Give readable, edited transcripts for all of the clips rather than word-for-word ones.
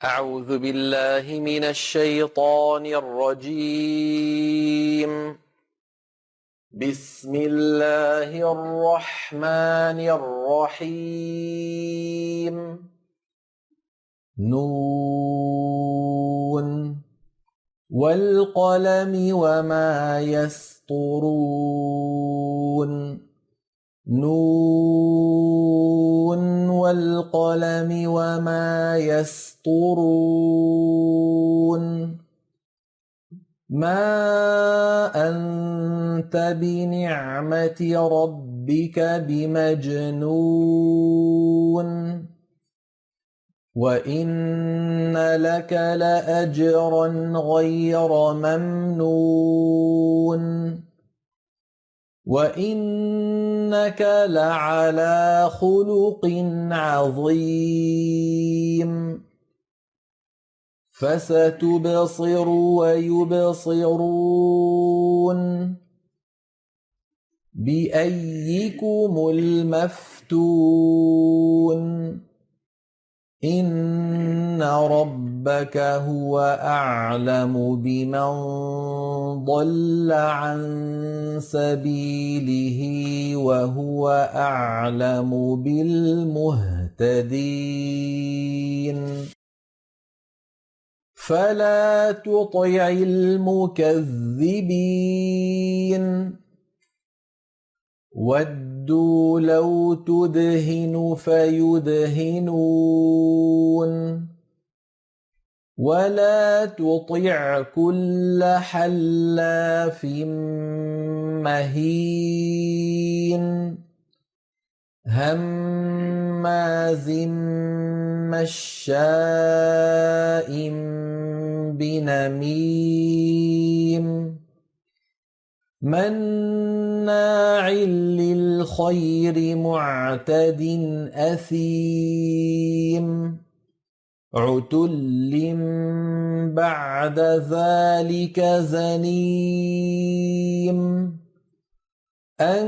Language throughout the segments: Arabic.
أعوذ بالله من الشيطان الرجيم. بسم الله الرحمن الرحيم. نون والقلم وما يسطرون. نون والقلم وما يسطرون. ما أنت بنعمة ربك بمجنون وإن لك لأجرا غير ممنون وإنك لعلى خلق عظيم. فستبصر ويبصرون بأيكم المفتون. إن ربك هو أعلم بمن ضل عن سبيله وهو أعلم بالمهتدين. فلا تطع المكذبين. ودوا لو تدهن فيدهنون ولا تطع كل حلاف مهين هماز مشاء بنميم مناع للخير معتد أثيم عتل بعد ذلك زنيم أن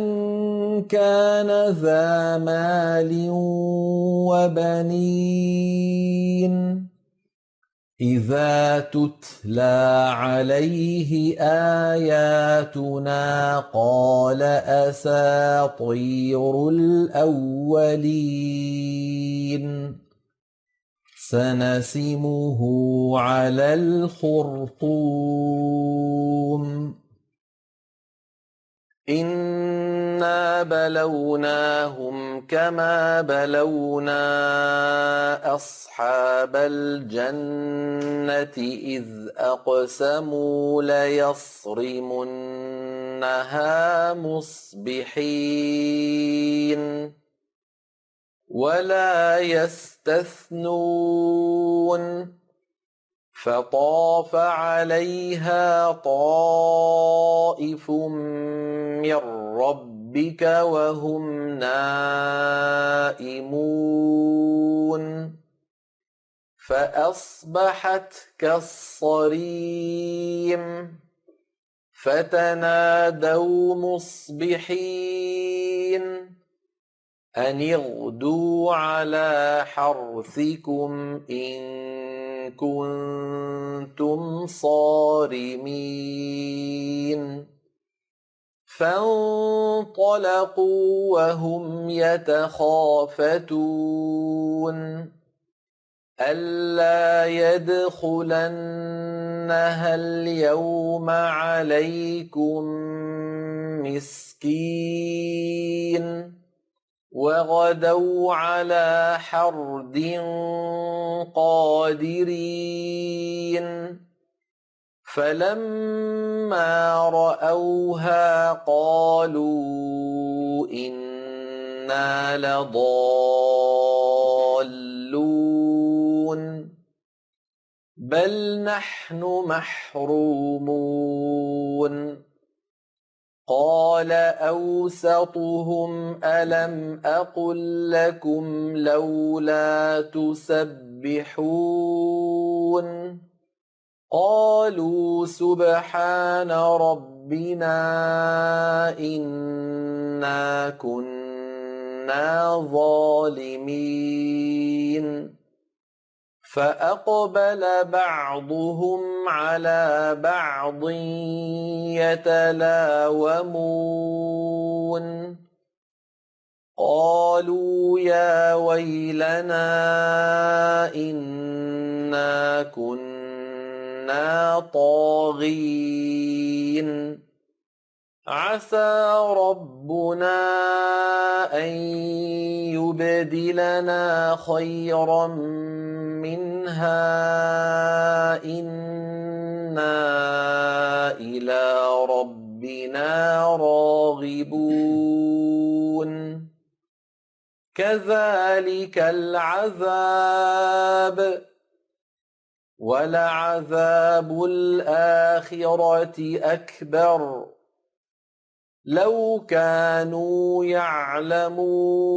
كان ذا مال وبنين إذا تتلى عليه آياتنا قال أساطير الأولين سنسمه على الخرطوم. إنا بلوناهم كما بلونا أصحاب الجنة إذ أقسموا ليصرمنها مصبحين ولا يستثنون فطاف عليها طائف من ربك وهم نائمون فأصبحت كالصريم فتنادوا مصبحين أن اغدوا على حرثكم إن كنتم صارمين فانطلقوا وهم يتخافتون ألا يدخلنها اليوم عليكم مسكين وغدوا على حرد قادرين فلما رأوها قالوا إنا لضالون بل نحن محرومون قال أوسطهم ألم أقل لكم لولا تسبحون قالوا سبحان ربنا إنا كنا ظالمين فأقبل بعضهم على بعض يتلاومون قالوا يا ويلنا إنا كنا طاغين عسى ربنا أن يبدلنا خيرا منها إنا إلى ربنا راغبون كذلك العذاب ولعذاب الآخرة أكبر لو كانوا يعلمون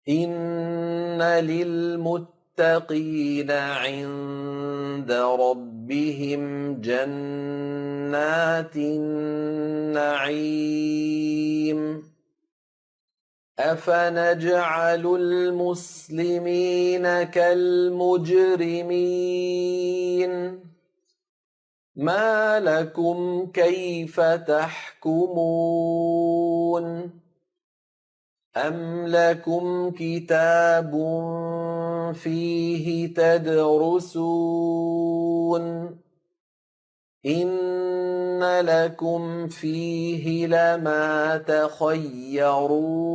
إن للمتقين عند ربهم جنات النعيم أفنجعل المسلمين كالمجرمين ما لكم كيف تحكمون أم لكم كتاب فيه تدرسون إن لكم فيه لما تخيرون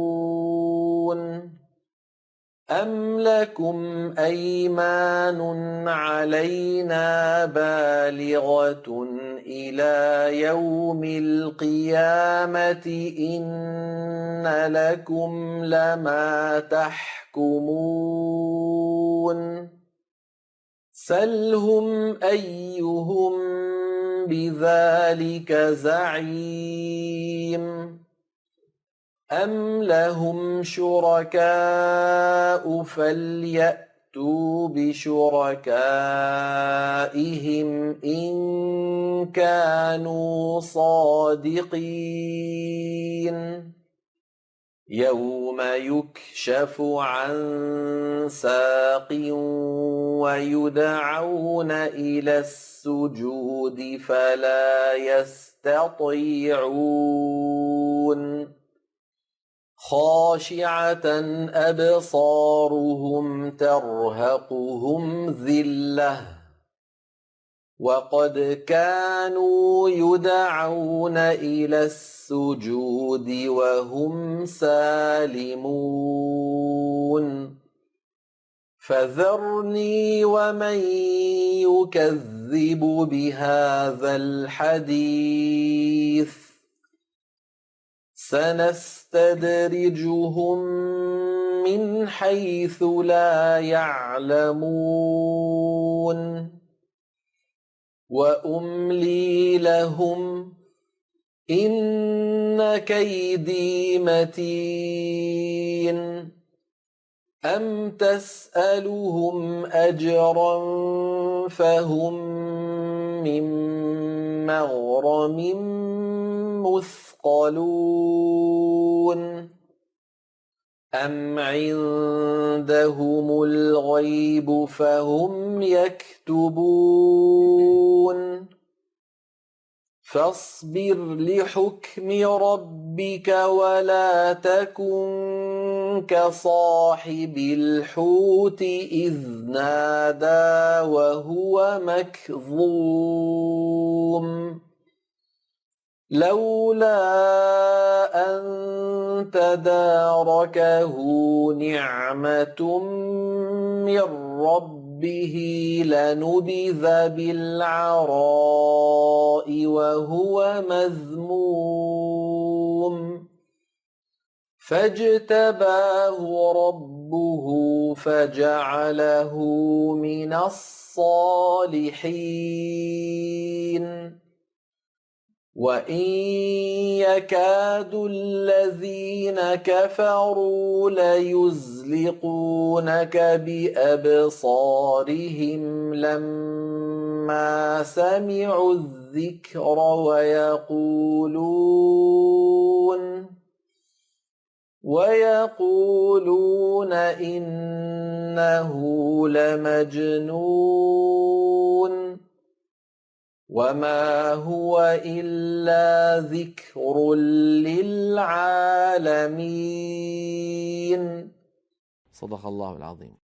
أم لكم أيمان علينا بالغة إلى يوم القيامة إن لكم لما تحكمون سلهم أيهم بذلك زعيم أم لهم شركاء فليأتوا بشركائهم إن كانوا صادقين يوم يكشف عن ساق ويدعون إلى السجود فلا يستطيعون خاشعة أبصارهم ترهقهم ذلة وقد كانوا يدعون إلى السجود وهم سالمون فذرني ومن يكذب بهذا الحديث سنستدرجهم من حيث لا يعلمون وأملي لهم إن كيدي متين أم تسألهم أجرا فهم من مغرم مثقلون أم عندهم الغيب فهم يكتبون فاصبر لحكم ربك ولا تكن كصاحب الحوت إذ نادى وهو مكظوم لولا أن تداركه نعمة من ربه لنبذ بالعراء وهو مذموم فاجتباه ربه فجعله من الصالحين وإن يكاد الذين كفروا ليزلقونك بأبصارهم لما سمعوا الذكر ويقولون إنه لمجنون وما هو إلا ذكر للعالمين. صدق الله العظيم.